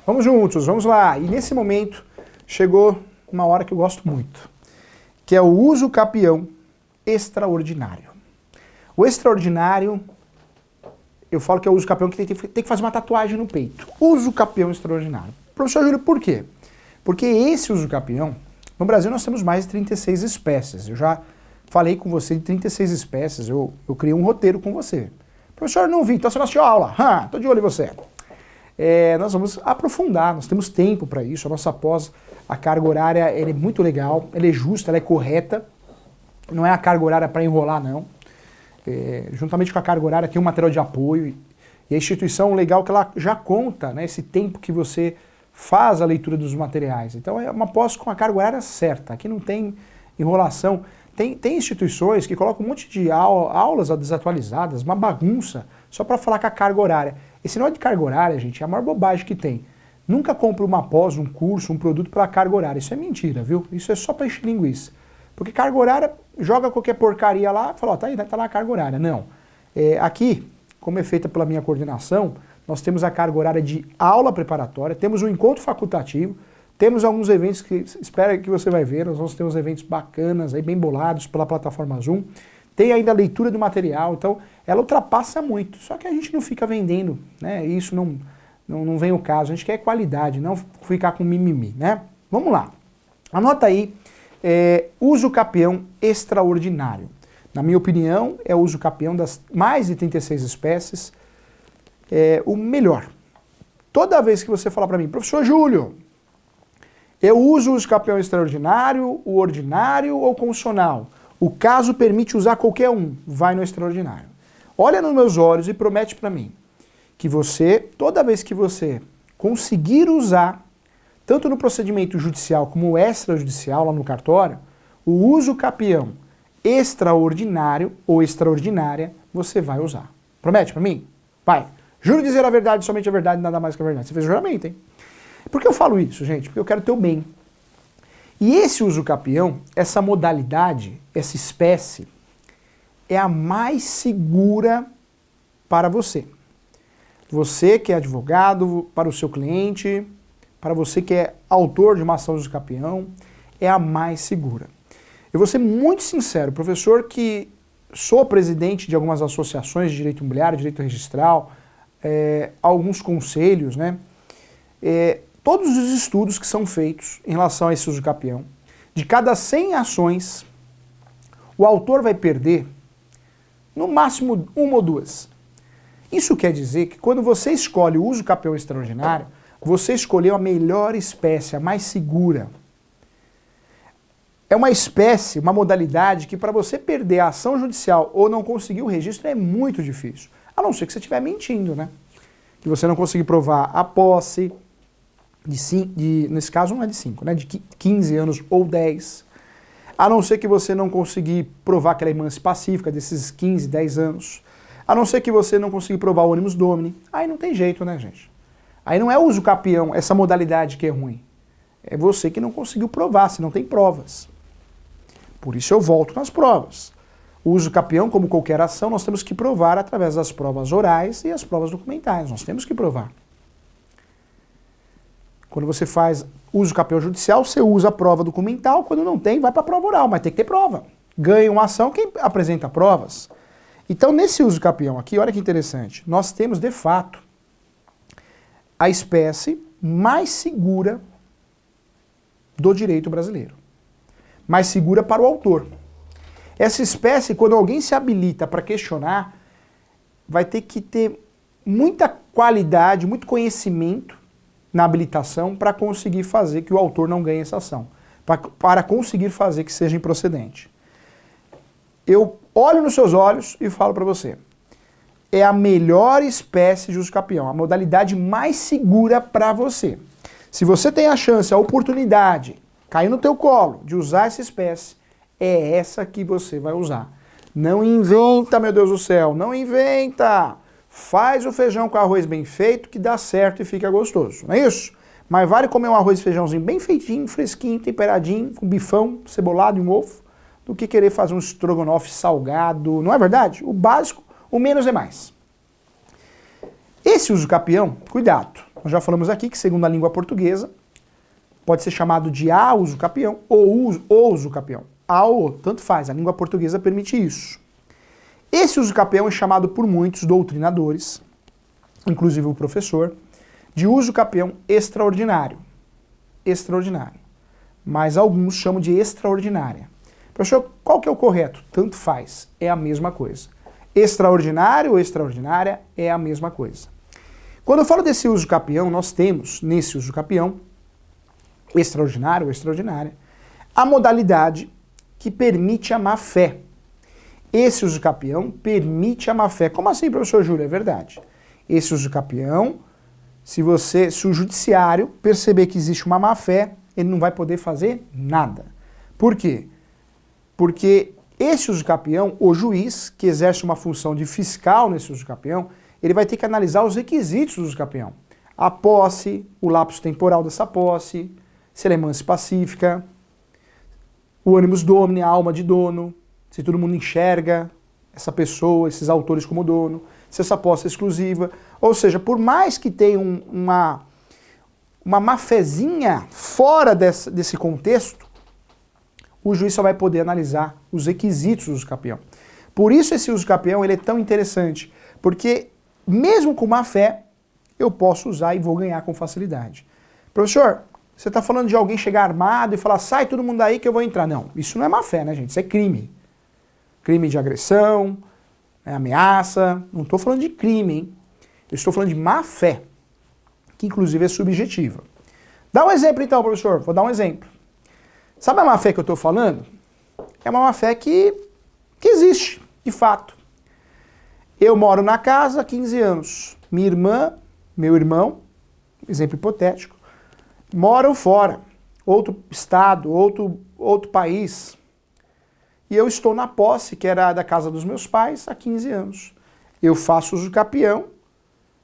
Vamos juntos, vamos lá. E nesse momento chegou uma hora que eu gosto muito, que é o uso capião extraordinário. O extraordinário, eu falo que é o uso capião que tem que fazer uma tatuagem no peito. Uso capião extraordinário. Professor Júlio, por quê? Porque esse uso capião, no Brasil nós temos mais de 36 espécies. Eu já falei com você de 36 espécies, eu criei um roteiro com você. Professor, não vi, então você não assistiu a aula. Tô de olho em você. Nós vamos aprofundar, nós temos tempo para isso. A nossa pós, a carga horária, ela é muito legal, ela é justa, ela é correta. Não é a carga horária para enrolar, não. Juntamente com a carga horária tem um material de apoio. E a instituição, legal que ela já conta, né, esse tempo que você faz a leitura dos materiais. Então é uma pós com a carga horária certa. Aqui não tem enrolação. Tem instituições que colocam um monte de aulas desatualizadas, uma bagunça, só para falar com a carga horária. Esse negócio de carga horária, gente, é a maior bobagem que tem. Nunca compre uma pós, um curso, um produto pela carga horária. Isso é mentira, viu? Isso é só para encher linguiça. Porque carga horária, joga qualquer porcaria lá e fala, ó, tá aí, tá lá a carga horária. Não. Aqui, como é feita pela minha coordenação, nós temos a carga horária de aula preparatória, temos um encontro facultativo, temos alguns eventos que espera que você vai ver, nós vamos ter uns eventos bacanas, aí, bem bolados pela plataforma Zoom. Tem ainda a leitura do material, então ela ultrapassa muito. Só que a gente não fica vendendo, né? Isso não vem o caso. A gente quer qualidade, não ficar com mimimi, né? Vamos lá. Anota aí, uso capião extraordinário. Na minha opinião, é o uso capião das mais de 36 espécies, o melhor. Toda vez que você falar para mim, professor Júlio, eu uso o uso capião extraordinário, o ordinário ou condicional? O caso permite usar qualquer um, vai no extraordinário. Olha nos meus olhos e promete para mim que você, toda vez que você conseguir usar, tanto no procedimento judicial como extrajudicial, lá no cartório, o uso capião extraordinário ou extraordinária, você vai usar. Promete para mim? Vai. Juro dizer a verdade, somente a verdade, nada mais que a verdade. Você fez o juramento, hein? Por que eu falo isso, gente? Porque eu quero ter o bem. E esse uso capião, essa modalidade, essa espécie, é a mais segura para você. Você que é advogado, para o seu cliente, para você que é autor de uma ação de uso capião, é a mais segura. Eu vou ser muito sincero, professor que sou presidente de algumas associações de direito imobiliário, direito registral, alguns conselhos, né? Todos os estudos que são feitos em relação a esse uso capião, de cada 100 ações, o autor vai perder no máximo uma ou duas. Isso quer dizer que quando você escolhe o uso capião extraordinário, você escolheu a melhor espécie, a mais segura. É uma espécie, uma modalidade que para você perder a ação judicial ou não conseguir o registro é muito difícil. A não ser que você estiver mentindo, né? Que você não conseguir provar a posse, nesse caso não é de 5, né? De 15 anos ou 10. A não ser que você não conseguir provar aquela emancipação pacífica desses 15, 10 anos. A não ser que você não conseguir provar o ônibus domini. Aí não tem jeito, né, gente? Aí não é o uso capião, essa modalidade que é ruim. É você que não conseguiu provar, se não tem provas. Por isso eu volto nas provas. O uso capião, como qualquer ação, nós temos que provar através das provas orais e as provas documentais. Nós temos que provar. Quando você faz uso capião judicial, você usa a prova documental. Quando não tem, vai para a prova oral, mas tem que ter prova. Ganha uma ação quem apresenta provas. Então, nesse uso capião aqui, olha que interessante. Nós temos, de fato, a espécie mais segura do direito brasileiro. Mais segura para o autor. Essa espécie, quando alguém se habilita para questionar, vai ter que ter muita qualidade, muito conhecimento na habilitação para conseguir fazer que o autor não ganhe essa ação. Para conseguir fazer que seja improcedente. Eu olho nos seus olhos e falo para você. É a melhor espécie de uso capião, a modalidade mais segura para você. Se você tem a chance, a oportunidade, cair no teu colo de usar essa espécie, é essa que você vai usar. Não inventa, meu Deus do céu, não inventa! Faz o feijão com arroz bem feito que dá certo e fica gostoso, não é isso? Mas vale comer um arroz e feijãozinho bem feitinho, fresquinho, temperadinho, com bifão, cebolado e um ovo, do que querer fazer um estrogonofe salgado, não é verdade? O básico, o menos é mais. Esse uso capião, cuidado, nós já falamos aqui que, segundo a língua portuguesa, pode ser chamado de a uso capião ou o uso capião. A ou, tanto faz, a língua portuguesa permite isso. Esse uso capião é chamado por muitos doutrinadores, inclusive o professor, de uso capião extraordinário. Extraordinário. Mas alguns chamam de extraordinária. Professor, qual que é o correto? Tanto faz, é a mesma coisa. Extraordinário ou extraordinária é a mesma coisa. Quando eu falo desse uso capião, nós temos, nesse uso capião, extraordinário ou extraordinária, a modalidade que permite a má-fé. Esse uso capião permite a má-fé. Como assim, professor Júlio? É verdade. Esse uso capião, se o judiciário perceber que existe uma má-fé, ele não vai poder fazer nada. Por quê? Porque esse uso capião, o juiz, que exerce uma função de fiscal nesse uso capião, ele vai ter que analisar os requisitos do uso capião. A posse, o lapso temporal dessa posse, se ela é mansa e pacífica, o animus domini, a alma de dono, se todo mundo enxerga essa pessoa, esses autores como dono, se essa posse é exclusiva. Ou seja, por mais que tenha uma má-fezinha fora desse contexto, o juiz só vai poder analisar os requisitos do uso capião. Por isso esse uso capião ele é tão interessante, porque mesmo com má-fé, eu posso usar e vou ganhar com facilidade. Professor, você está falando de alguém chegar armado e falar, sai todo mundo daí que eu vou entrar. Não, isso não é má-fé, né, gente? Isso é crime. Crime de agressão, ameaça. Não estou falando de crime, hein? Eu estou falando de má-fé, que inclusive é subjetiva. Dá um exemplo então, professor. Vou dar um exemplo. Sabe a má-fé que eu estou falando? É uma má-fé que existe, de fato. Eu moro na casa há 15 anos. Minha irmã, meu irmão, exemplo hipotético, moram fora, outro estado, outro país. E eu estou na posse, que era da casa dos meus pais, há 15 anos. Eu faço uso capião,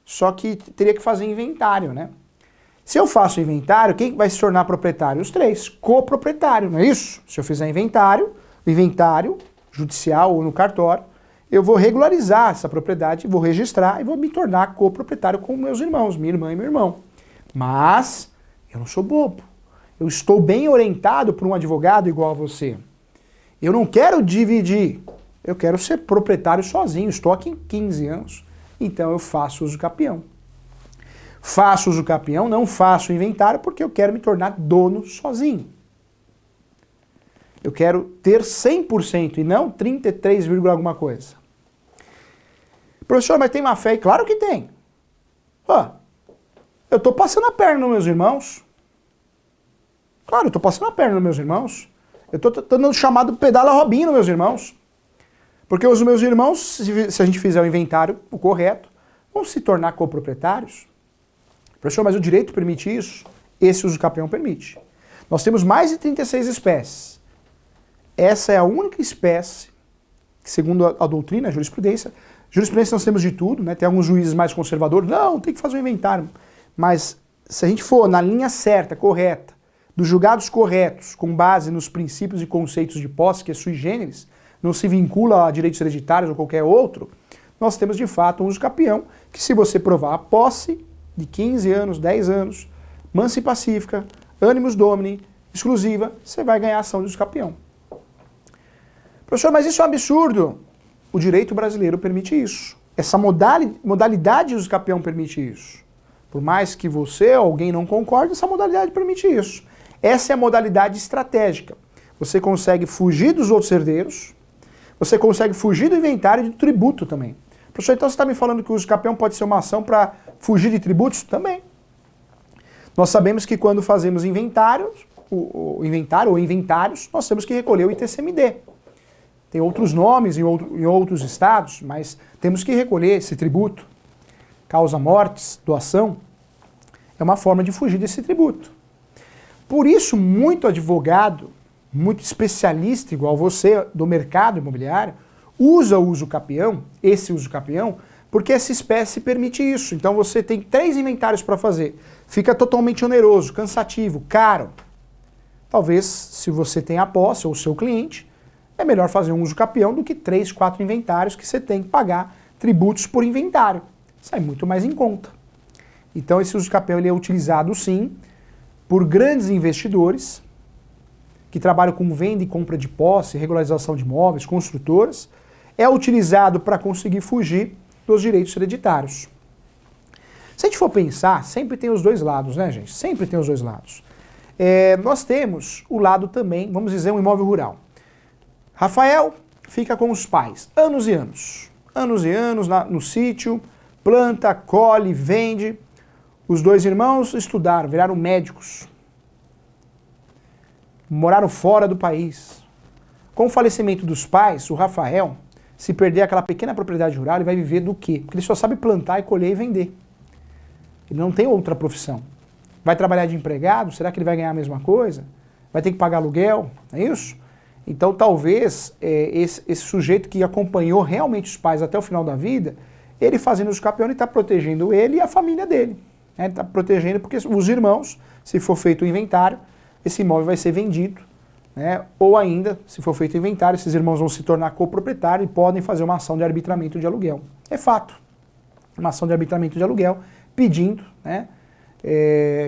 só que teria que fazer inventário, né? Se eu faço inventário, quem vai se tornar proprietário? Os três, coproprietário, não é isso? Se eu fizer inventário judicial ou no cartório, eu vou regularizar essa propriedade, vou registrar e vou me tornar coproprietário com meus irmãos, minha irmã e meu irmão. Mas eu não sou bobo. Eu estou bem orientado por um advogado igual a você. Eu não quero dividir, eu quero ser proprietário sozinho, estou aqui em 15 anos, então eu faço uso capião. Faço uso capião, não faço inventário porque eu quero me tornar dono sozinho. Eu quero ter 100% e não 33, alguma coisa. Professor, mas tem má-fé? Claro que tem. Eu estou passando a perna nos meus irmãos. Claro, eu estou passando a perna nos meus irmãos. Eu estou dando chamado pedala Robinho nos meus irmãos. Porque os meus irmãos, se a gente fizer o inventário o correto, vão se tornar coproprietários. Professor, mas o direito permite isso? Esse uso capião permite. Nós temos mais de 36 espécies. Essa é a única espécie que, segundo a doutrina, a jurisprudência nós temos de tudo, né? Tem alguns juízes mais conservadores, não, tem que fazer um inventário. Mas se a gente for na linha certa, correta, dos julgados corretos, com base nos princípios e conceitos de posse, que é sui generis, não se vincula a direitos hereditários ou qualquer outro, nós temos de fato um uso capião, que se você provar a posse de 15 anos, 10 anos, mansa e pacífica, animus domini, exclusiva, você vai ganhar a ação de uso capião. Professor, mas isso é um absurdo. O direito brasileiro permite isso. Essa modalidade de uso capião permite isso. Por mais que você ou alguém não concorde, essa modalidade permite isso. Essa é a modalidade estratégica. Você consegue fugir dos outros herdeiros, você consegue fugir do inventário e do tributo também. Professor, então você está me falando que o uso capião pode ser uma ação para fugir de tributos? Também. Nós sabemos que quando fazemos inventários, o inventário ou inventários, nós temos que recolher o ITCMD. Tem outros nomes em outros estados, mas temos que recolher esse tributo. Causa mortes, doação, é uma forma de fugir desse tributo. Por isso, muito advogado, muito especialista igual você do mercado imobiliário, usa o uso capião, esse uso capião, porque essa espécie permite isso. Então você tem 3 inventários para fazer. Fica totalmente oneroso, cansativo, caro. Talvez, se você tem a posse ou o seu cliente, é melhor fazer um uso capião do que 3, 4 inventários que você tem que pagar tributos por inventário. Sai muito mais em conta. Então esse uso capião ele é utilizado sim por grandes investidores que trabalham com venda e compra de posse, regularização de imóveis, construtoras. É utilizado para conseguir fugir dos direitos hereditários. Se a gente for pensar, sempre tem os dois lados, né, gente? Sempre tem os dois lados. Nós temos o lado também, vamos dizer, um imóvel rural. Rafael fica com os pais, anos e anos. Anos e anos no sítio, planta, colhe, vende. Os dois irmãos estudaram, viraram médicos. Moraram fora do país. Com o falecimento dos pais, o Rafael, se perder aquela pequena propriedade rural, ele vai viver do quê? Porque ele só sabe plantar e colher e vender. Ele não tem outra profissão. Vai trabalhar de empregado? Será que ele vai ganhar a mesma coisa? Vai ter que pagar aluguel? É isso? Então talvez esse sujeito que acompanhou realmente os pais até o final da vida, ele fazendo os campeões está protegendo ele e a família dele. Ele está protegendo porque os irmãos, se for feito o inventário, esse imóvel vai ser vendido. Né? Ou ainda, se for feito o inventário, esses irmãos vão se tornar coproprietários e podem fazer uma ação de arbitramento de aluguel. É fato. Uma ação de arbitramento de aluguel pedindo, né,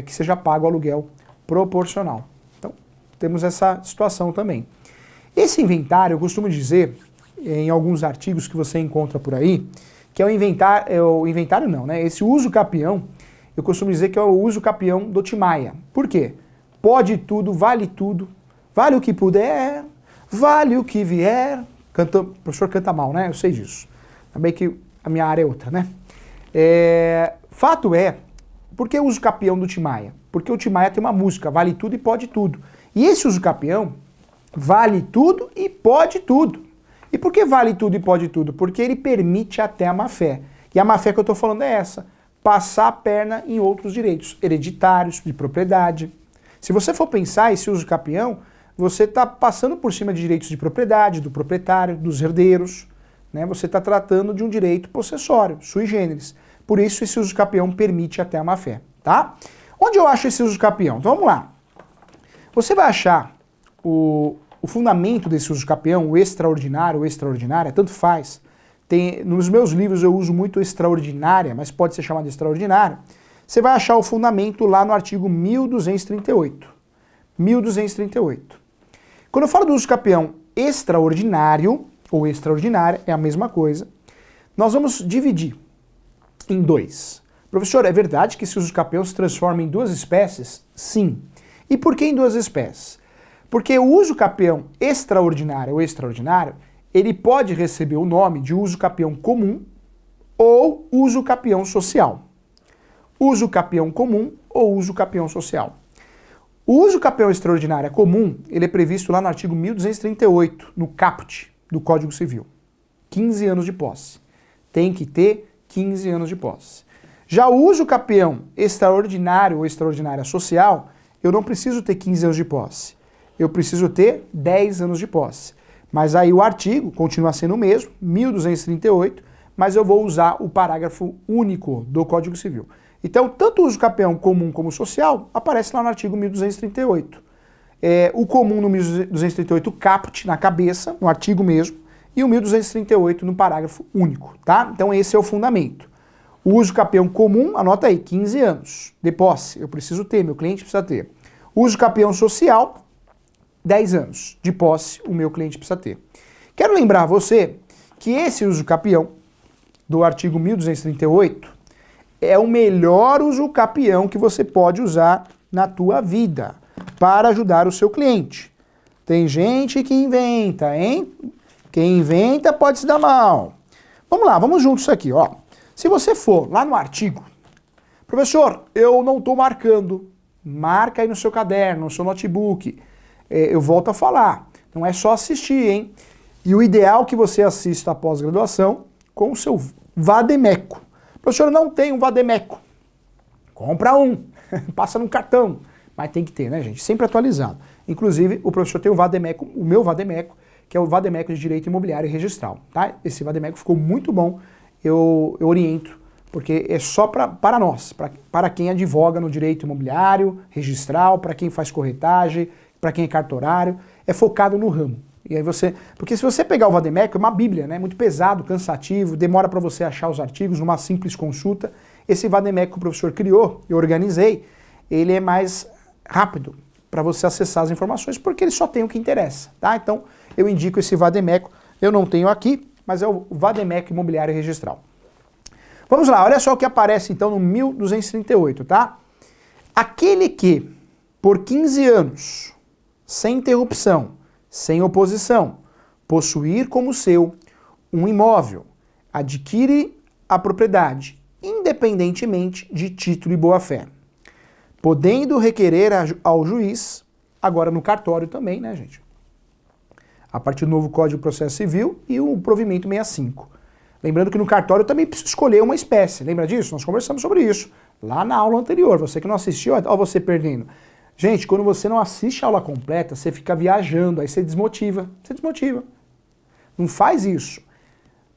que seja pago o aluguel proporcional. Então, temos essa situação também. Esse inventário, eu costumo dizer, em alguns artigos que você encontra por aí, que é o inventário não, né? Esse uso capião, eu costumo dizer que é o uso capião do Timaya. Por quê? Pode tudo, vale o que puder, vale o que vier. O professor canta mal, né? Eu sei disso. Também que a minha área é outra, né? Fato é, por que eu uso capião do Timaya? Porque o Timaya tem uma música, vale tudo e pode tudo. E esse uso capião vale tudo e pode tudo. E por que vale tudo e pode tudo? Porque ele permite até a má-fé. E a má-fé que eu estou falando é essa, passar a perna em outros direitos hereditários, de propriedade. Se você for pensar esse uso capião, você está passando por cima de direitos de propriedade, do proprietário, dos herdeiros, né? Você está tratando de um direito possessório, sui generis. Por isso esse uso capião permite até a má-fé, tá? Onde eu acho esse uso capião? Então vamos lá. Você vai achar o fundamento desse uso capião, o extraordinário ou extraordinária, tanto faz. Nos meus livros eu uso muito extraordinária, mas pode ser chamado de extraordinário. Você vai achar o fundamento lá no artigo 1238. 1238. Quando eu falo do uso capião extraordinário, ou extraordinária, é a mesma coisa, nós vamos dividir em dois. Professor, é verdade que esse uso capião se transforma em duas espécies? Sim. E por que em duas espécies? Porque o uso capião extraordinário ou extraordinário, ele pode receber o nome de uso capião comum ou uso capião social. Uso capião comum ou uso capião social. O uso capião extraordinário comum, ele é previsto lá no artigo 1238, no caput do Código Civil. 15 anos de posse. Tem que ter 15 anos de posse. Já o uso capião extraordinário ou extraordinária social, eu não preciso ter 15 anos de posse. Eu preciso ter 10 anos de posse. Mas aí o artigo continua sendo o mesmo, 1238, mas eu vou usar o parágrafo único do Código Civil. Então, tanto o uso capião comum como social aparece lá no artigo 1238. O comum no 1238 caput, na cabeça, no artigo mesmo, e o 1238 no parágrafo único, tá? Então esse é o fundamento. O uso capião comum, anota aí, 15 anos de posse, eu preciso ter, meu cliente precisa ter. O uso capião social, 10 anos de posse, o meu cliente precisa ter. Quero lembrar você que esse uso capião do artigo 1238 é o melhor uso capião que você pode usar na tua vida para ajudar o seu cliente. Tem gente que inventa, hein? Quem inventa pode se dar mal. Vamos lá, vamos juntos isso aqui, ó. Se você for lá no artigo, professor, eu não estou marcando. Marca aí no seu caderno, no seu notebook. Eu volto a falar. Não é só assistir, hein? E o ideal é que você assista a pós-graduação com o seu vademécum. Professor, eu não tenho um vademécum. Compra um. Passa num cartão. Mas tem que ter, né, gente? Sempre atualizado. Inclusive, o professor tem o vademécum, o meu vademécum, que é o vademécum de direito imobiliário e registral, tá? Esse vademécum ficou muito bom, eu oriento, porque é só para nós, para quem advoga no direito imobiliário, registral, para quem faz corretagem, para quem é cartorário, é focado no ramo. E aí porque se você pegar o vademécum, é uma bíblia, né? Muito pesado, cansativo, demora para você achar os artigos numa simples consulta. Esse vademecum que o professor criou, eu organizei, ele é mais rápido para você acessar as informações, porque ele só tem o que interessa, tá? Então, eu indico esse vademecum, eu não tenho aqui, mas é o vademecum imobiliário registral. Vamos lá, olha só o que aparece então no 1238, tá? Aquele que, por 15 anos, sem interrupção, sem oposição, possuir como seu um imóvel, adquire a propriedade, independentemente de título e boa-fé, podendo requerer ao juiz, agora no cartório também, né, gente? A partir do novo Código de Processo Civil e o provimento 65. Lembrando que no cartório eu também preciso escolher uma espécie. Lembra disso? Nós conversamos sobre isso lá na aula anterior. Você que não assistiu, ó você perdendo. Gente, quando você não assiste a aula completa, você fica viajando, aí você desmotiva. Você desmotiva. Não faz isso.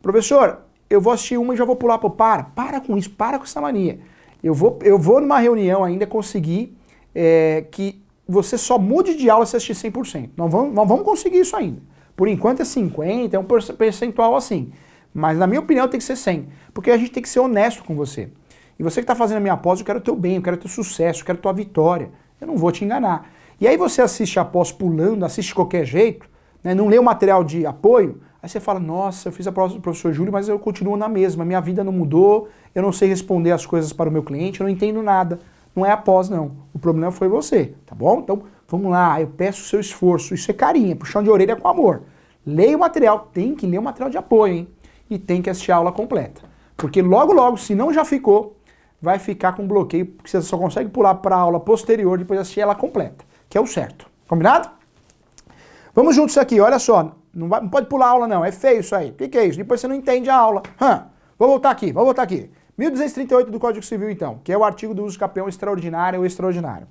Professor, eu vou assistir uma e já vou pular pro para com isso, para com essa mania. Eu vou numa reunião ainda conseguir que você só mude de aula se assistir 100%. Nós vamos conseguir isso ainda. Por enquanto é 50, é um percentual assim. Mas na minha opinião tem que ser 100. Porque a gente tem que ser honesto com você. E você que está fazendo a minha pós, eu quero o teu bem, eu quero o teu sucesso, eu quero a tua vitória. Eu não vou te enganar. E aí você assiste a pós pulando, assiste de qualquer jeito, né, não lê o material de apoio, aí você fala, nossa, eu fiz a prova do professor Júlio, mas eu continuo na mesma, minha vida não mudou, eu não sei responder as coisas para o meu cliente, eu não entendo nada. Não é a pós, não. O problema foi você, tá bom? Então, vamos lá, eu peço o seu esforço. Isso é carinho, é puxão de orelha com amor. Leia o material, tem que ler o material de apoio, hein? E tem que assistir a aula completa. Porque logo, logo, se não já ficou, vai ficar com bloqueio, porque você só consegue pular para a aula posterior depois de assistir ela completa, que é o certo. Combinado? Vamos juntos aqui, olha só. Não pode pular a aula não, é feio isso aí. O que é isso? Depois você não entende a aula. Vou voltar aqui. 1238 do Código Civil, então, que é o artigo do uso capião extraordinário ou extraordinário.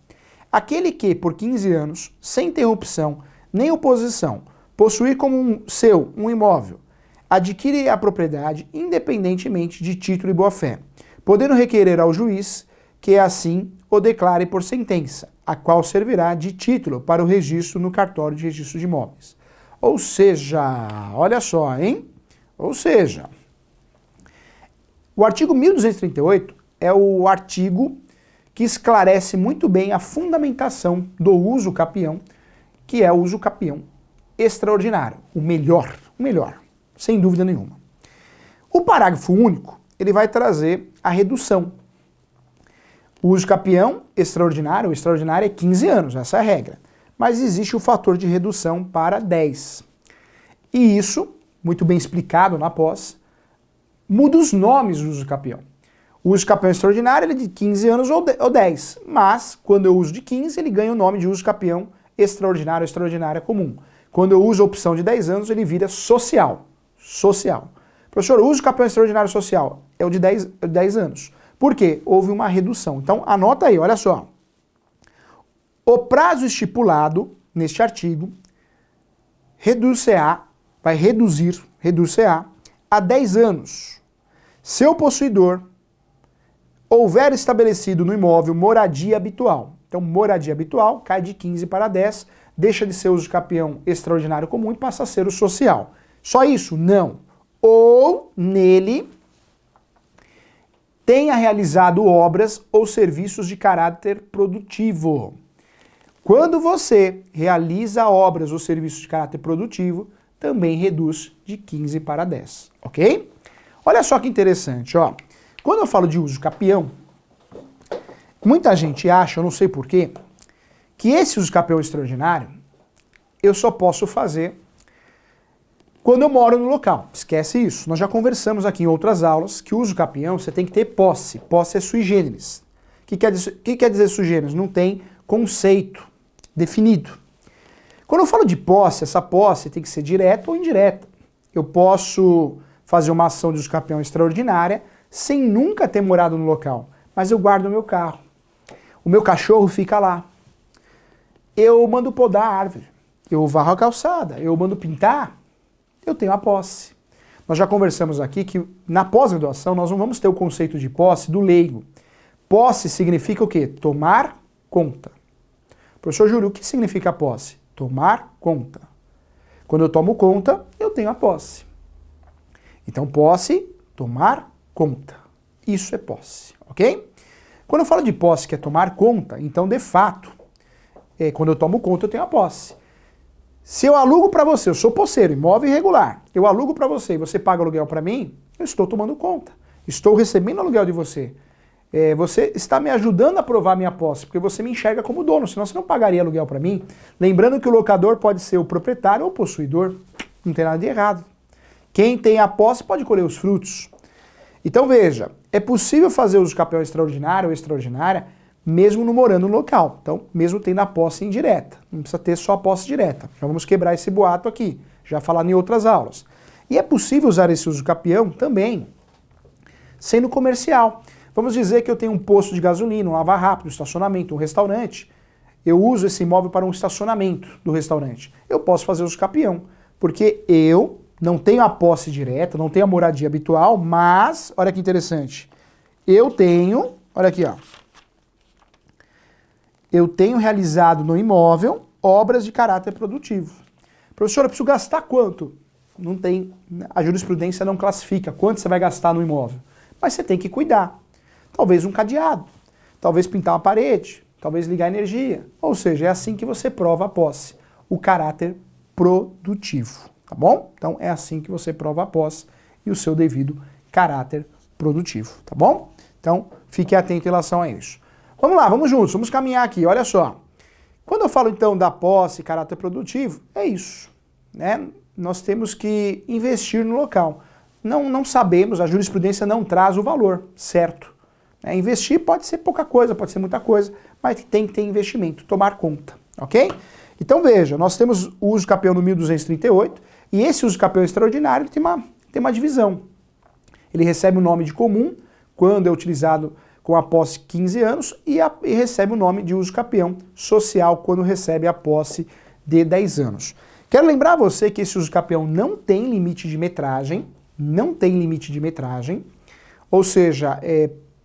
Aquele que, por 15 anos, sem interrupção, nem oposição, possuir como seu um imóvel, adquire a propriedade independentemente de título e boa-fé, podendo requerer ao juiz que assim o declare por sentença, a qual servirá de título para o registro no cartório de registro de imóveis. Ou seja, olha só, hein? Ou seja, o artigo 1238 é o artigo que esclarece muito bem a fundamentação do uso capião, que é o uso capião extraordinário, o melhor, sem dúvida nenhuma. O parágrafo único, ele vai trazer a redução. O uso capião extraordinário, o extraordinário é 15 anos, essa é a regra. Mas existe o fator de redução para 10. E isso, muito bem explicado na pós, muda os nomes do uso capião. O uso capião extraordinário ele é de 15 anos ou 10, mas quando eu uso de 15, ele ganha o nome de uso capião extraordinário ou extraordinária comum. Quando eu uso a opção de 10 anos, ele vira social. Social. Professor, o uso capião extraordinário social é o de 10 anos. Por quê? Houve uma redução. Então, anota aí, olha só. O prazo estipulado neste artigo vai reduzir-se-á a 10 anos. Se o possuidor houver estabelecido no imóvel moradia habitual. Então, moradia habitual cai de 15 para 10, deixa de ser uso capião extraordinário comum e passa a ser o social. Só isso? Não. Ou nele tenha realizado obras ou serviços de caráter produtivo. Quando você realiza obras ou serviços de caráter produtivo, também reduz de 15 para 10, ok? Olha só que interessante, ó. Quando eu falo de uso capião, muita gente acha, eu não sei porquê, que esse uso capião extraordinário eu só posso fazer quando eu moro no local. Esquece isso. Nós já conversamos aqui em outras aulas que o uso capião você tem que ter posse. Posse é sui generis. O que quer dizer sui generis? Não tem conceito definido. Quando eu falo de posse, essa posse tem que ser direta ou indireta. Eu posso fazer uma ação de uso capião extraordinária sem nunca ter morado no local, mas eu guardo o meu carro. O meu cachorro fica lá. Eu mando podar a árvore. Eu varro a calçada. Eu mando pintar. Eu tenho a posse. Nós já conversamos aqui que na pós-graduação nós não vamos ter o conceito de posse do leigo. Posse significa o quê? Tomar conta. Professor Júlio, o que significa posse? Tomar conta. Quando eu tomo conta, eu tenho a posse. Então, posse, tomar conta. Isso é posse, ok? Quando eu falo de posse, que é tomar conta, então de fato, quando eu tomo conta eu tenho a posse. Se eu alugo para você, eu sou posseiro, imóvel irregular, eu alugo para você e você paga aluguel para mim, eu estou tomando conta. Estou recebendo aluguel de você. Você está me ajudando a provar minha posse, porque você me enxerga como dono, senão você não pagaria aluguel para mim. Lembrando que o locador pode ser o proprietário ou o possuidor, não tem nada de errado. Quem tem a posse pode colher os frutos. Então veja, é possível fazer uso de capião extraordinário ou extraordinária mesmo não morando no local. Então, mesmo tendo a posse indireta. Não precisa ter só a posse direta. Já vamos quebrar esse boato aqui, já falado em outras aulas. E é possível usar esse uso capião também sendo comercial. Vamos dizer que eu tenho um posto de gasolina, um lava-rápido, um estacionamento, um restaurante. Eu uso esse imóvel para um estacionamento do restaurante. Eu posso fazer uso capião, porque eu não tenho a posse direta, não tenho a moradia habitual, mas, olha que interessante, eu tenho, olha aqui, ó, eu tenho realizado no imóvel obras de caráter produtivo. Professor, eu preciso gastar quanto? Não tem, a jurisprudência não classifica quanto você vai gastar no imóvel, mas você tem que cuidar. Talvez um cadeado, talvez pintar uma parede, talvez ligar energia, ou seja, é assim que você prova a posse, o caráter produtivo. Tá bom? Então é assim que você prova a posse e o seu devido caráter produtivo, tá bom? Então fique atento em relação a isso. Vamos lá, vamos juntos, vamos caminhar aqui, olha só. Quando eu falo então da posse e caráter produtivo, é isso, né? Nós temos que investir no local. Não sabemos, a jurisprudência não traz o valor, certo? Investir pode ser pouca coisa, pode ser muita coisa, mas tem que ter investimento, tomar conta, ok? Então veja, nós temos o uso capião no 1238, e esse uso capião extraordinário tem uma divisão. Ele recebe o nome de comum, quando é utilizado com a posse 15 anos, e recebe o nome de uso capião social, quando recebe a posse de 10 anos. Quero lembrar a você que esse uso capião não tem limite de metragem, ou seja,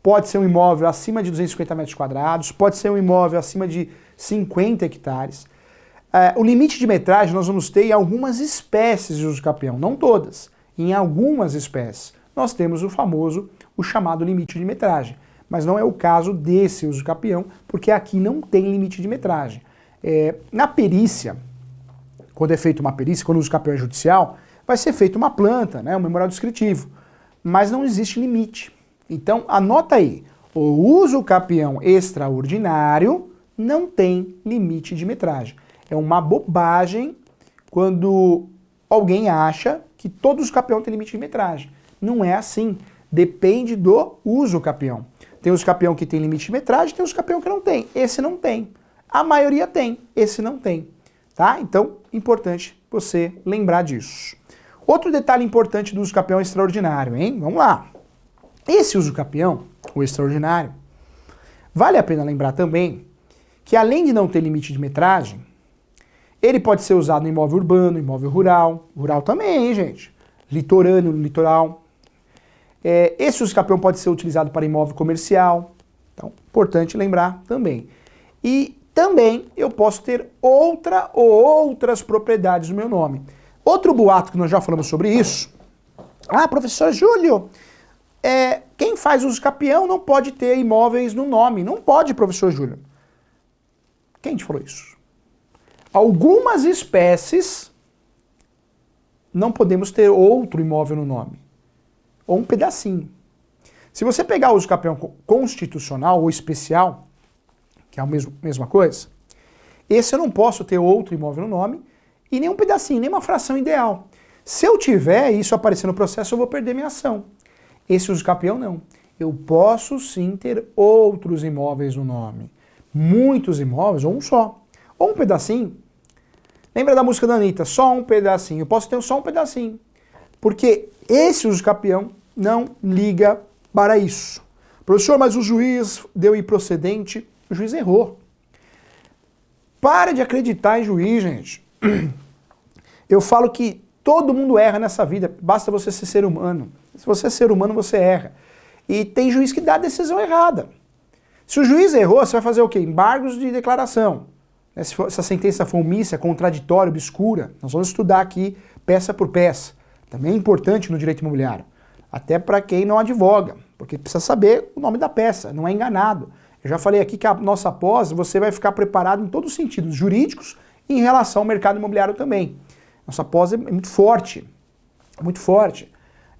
pode ser um imóvel acima de 250 metros quadrados, pode ser um imóvel acima de 50 hectares. O limite de metragem nós vamos ter em algumas espécies de uso capião, não todas. Em algumas espécies nós temos o chamado limite de metragem. Mas não é o caso desse uso capião, porque aqui não tem limite de metragem. Na perícia, quando é feita uma perícia, quando o uso capião é judicial, vai ser feita uma planta, né, um memorial descritivo. Mas não existe limite. Então anota aí, o uso capião extraordinário não tem limite de metragem. É uma bobagem quando alguém acha que todos os capião têm limite de metragem. Não é assim. Depende do uso capião. Tem os capião que tem limite de metragem, tem os capião que não tem. Esse não tem. A maioria tem, esse não tem. Tá? Então, importante você lembrar disso. Outro detalhe importante do uso capião extraordinário, hein? Vamos lá. Esse uso capião, o extraordinário, vale a pena lembrar também que além de não ter limite de metragem, ele pode ser usado no imóvel urbano, imóvel rural também, hein, gente? Litorâneo, litoral. Esse uso capião pode ser utilizado para imóvel comercial, então, importante lembrar também. E também eu posso ter outra ou outras propriedades no meu nome. Outro boato que nós já falamos sobre isso, professor Júlio, quem faz uso capião não pode ter imóveis no nome. Não pode, professor Júlio. Quem te falou isso? Algumas espécies não podemos ter outro imóvel no nome. Ou um pedacinho. Se você pegar o uso capião constitucional ou especial, que é a mesma coisa, esse eu não posso ter outro imóvel no nome e nem um pedacinho, nem uma fração ideal. Se eu tiver e isso aparecer no processo, eu vou perder minha ação. Esse uso capião não. Eu posso sim ter outros imóveis no nome. Muitos imóveis, ou um só. Ou um pedacinho. Lembra da música da Anitta? Só um pedacinho. Eu posso ter só um pedacinho. Porque esse uso capião não liga para isso. Professor, mas o juiz deu improcedente. O juiz errou. Para de acreditar em juiz, gente. Eu falo que todo mundo erra nessa vida. Basta você ser ser humano. Se você é ser humano, você erra. E tem juiz que dá a decisão errada. Se o juiz errou, você vai fazer o quê? Embargos de declaração. Se a sentença for omissa, contraditória, obscura, nós vamos estudar aqui peça por peça. Também é importante no direito imobiliário. até para quem não advoga, porque precisa saber o nome da peça, não é enganado. Eu já falei aqui que a nossa pós, você vai ficar preparado em todos os sentidos jurídicos e em relação ao mercado imobiliário também. Nossa pós é muito forte, muito forte.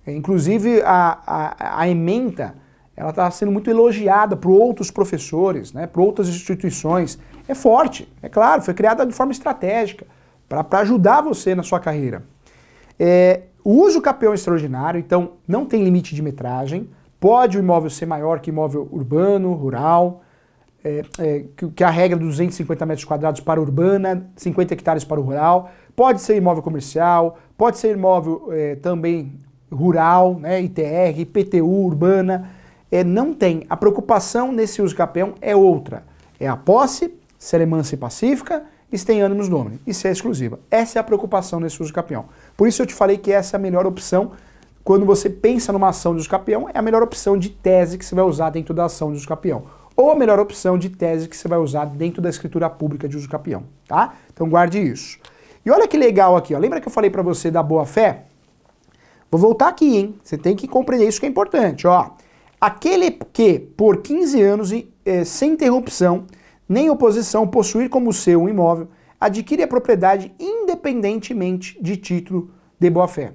Inclusive a ementa, ela está sendo muito elogiada por outros professores, né, por outras instituições. É forte, é claro, foi criada de forma estratégica, para ajudar você na sua carreira. O uso capião extraordinário, então, não tem limite de metragem, pode o imóvel ser maior que imóvel urbano, rural, que a regra dos 250 metros quadrados para urbana, 50 hectares para o rural, pode ser imóvel comercial, pode ser imóvel também rural, né, ITR, IPTU, urbana, não tem. A preocupação nesse uso capião é outra, é a posse, se ela é mansa e pacífica, e se tem ânimos domini, e se é exclusiva. Essa é a preocupação nesse uso capião. Por isso eu te falei que essa é a melhor opção. Quando você pensa numa ação de uso capião, é a melhor opção de tese que você vai usar dentro da ação de uso capião. Ou a melhor opção de tese que você vai usar dentro da escritura pública de uso capião, tá? Então guarde isso. E olha que legal aqui, ó. Lembra que eu falei para você da boa-fé? Vou voltar aqui, hein? Você tem que compreender isso que é importante, ó. Aquele que, por 15 anos e sem interrupção, nem oposição, possuir como seu um imóvel, adquire a propriedade independentemente de título de boa-fé.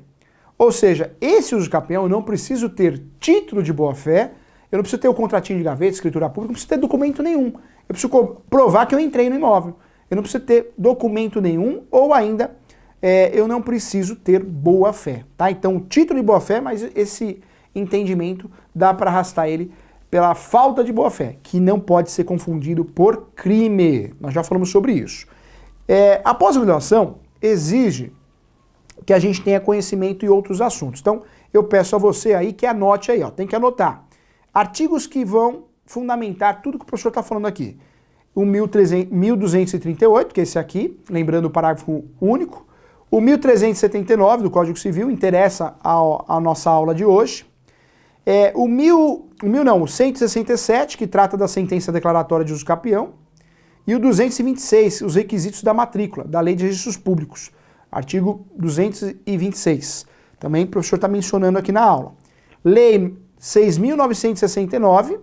Ou seja, esse uso capião eu não preciso ter título de boa-fé, eu não preciso ter o contratinho de gaveta, escritura pública, não preciso ter documento nenhum. Eu preciso provar que eu entrei no imóvel. Eu não preciso ter documento nenhum ou ainda eu não preciso ter boa-fé. Tá? Então, título de boa-fé, mas esse entendimento dá para arrastar ele pela falta de boa-fé, que não pode ser confundido por crime. Nós já falamos sobre isso. A pós-graduação exige que a gente tenha conhecimento em outros assuntos. Então, eu peço a você aí que anote aí, ó, tem que anotar. Artigos que vão fundamentar tudo que o professor está falando aqui. O 1238, que é esse aqui, lembrando o parágrafo único. O 1379 do Código Civil, interessa a nossa aula de hoje. O 167, que trata da sentença declaratória de uso capião. E o 226, os requisitos da matrícula, da Lei de Registros Públicos. Artigo 226. Também o professor está mencionando aqui na aula. Lei 6.969,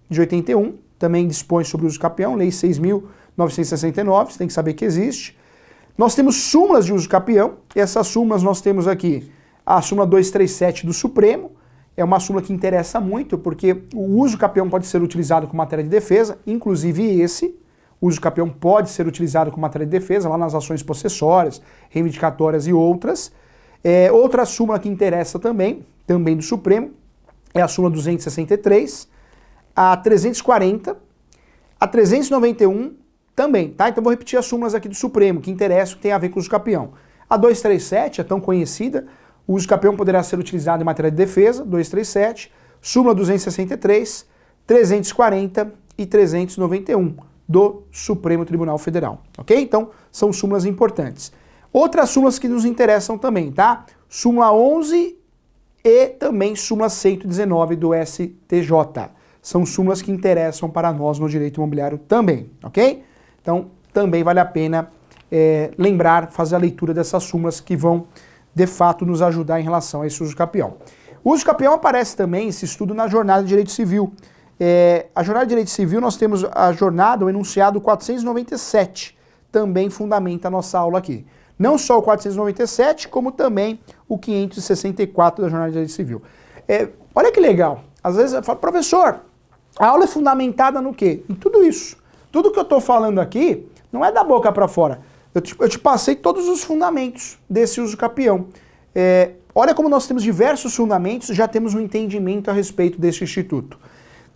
de 81, também dispõe sobre o uso capião. Lei 6.969, você tem que saber que existe. Nós temos súmulas de uso capião. E essas súmulas nós temos aqui a súmula 237 do Supremo. É uma súmula que interessa muito, porque o uso capião pode ser utilizado como matéria de defesa, inclusive esse. O uso capião pode ser utilizado como matéria de defesa, lá nas ações possessórias, reivindicatórias e outras. Outra súmula que interessa também do Supremo, é a súmula 263, a 340, a 391 também, tá? Então vou repetir as súmulas aqui do Supremo, que interessam, que tem a ver com o uso capião. A 237 é tão conhecida, o uso capião poderá ser utilizado em matéria de defesa, 237, súmula 263, 340 e 391 do Supremo Tribunal Federal, ok? Então, são súmulas importantes. Outras súmulas que nos interessam também, tá? Súmula 11 e também súmula 119 do STJ. São súmulas que interessam para nós no direito imobiliário também, ok? Então, também vale a pena lembrar, fazer a leitura dessas súmulas que vão, de fato, nos ajudar em relação a esse uso capião. O uso capião aparece também, esse estudo, na Jornada de Direito Civil. A Jornada de Direito Civil, nós temos a jornada, o enunciado 497, também fundamenta a nossa aula aqui. Não só o 497, como também o 564 da Jornada de Direito Civil. Olha que legal, às vezes eu falo, professor, a aula é fundamentada no quê? Em tudo isso. Tudo que eu estou falando aqui não é da boca para fora. Eu te passei todos os fundamentos desse uso capião. Olha como nós temos diversos fundamentos, já temos um entendimento a respeito desse instituto.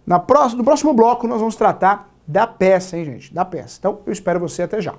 No próximo bloco nós vamos tratar da peça, hein, gente? Da peça. Então, eu espero você até já.